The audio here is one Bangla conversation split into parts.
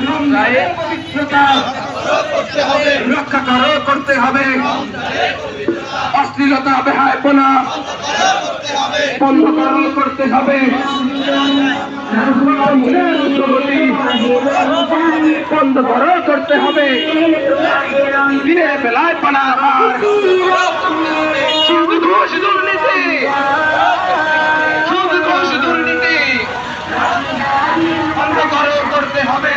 রমজানের পবিত্রতা রক্ষা করতে হবে, অশ্লীলতা বেহায়াপনা বন্ধ করতে হবে, বন্ধ করতে হবে, দিনের বেলায় পানাহার শুধু ঘুষ দুর্নীতি বন্ধ করতে হবে।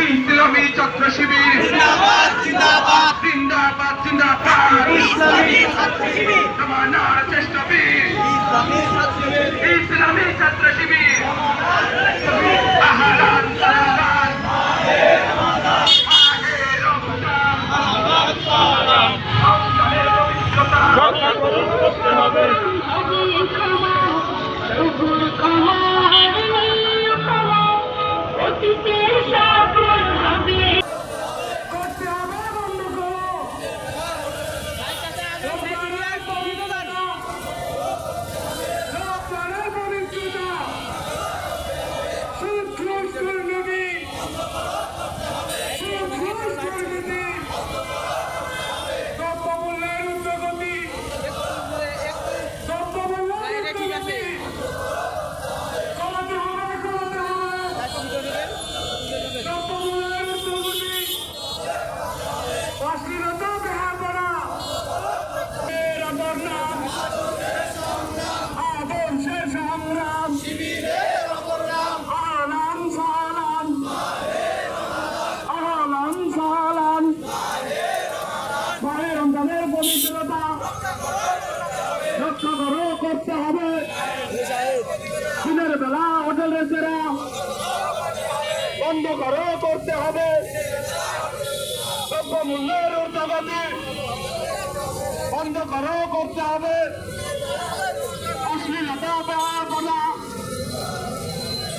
ইসলামী ছাত্র শিবির জিন্দাবাদ জিন্দাবাদ জিন্দাবাদ, ইসলামী ছাত্র শিবির জামানার চেষ্টা বীর, ইসলামী ছাত্র শিবির আহলান সালাম করতে হবে। রমজানের পবিত্রতা রক্ষা করতে হবে, দিনের বেলা হোটেল রেস্তোরাঁ বন্ধ করতে হবে, দ্রব্যমূল্যের ঊর্ধ্বগতি বন্ধ করতে হবে, অশ্লীলতা বেহায়াপনা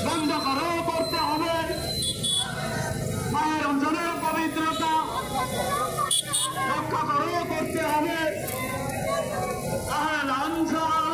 বন্ধ করতে হবে, রমজানের পবিত্রতা রক্ষা করতে হবে। আহলান সালাম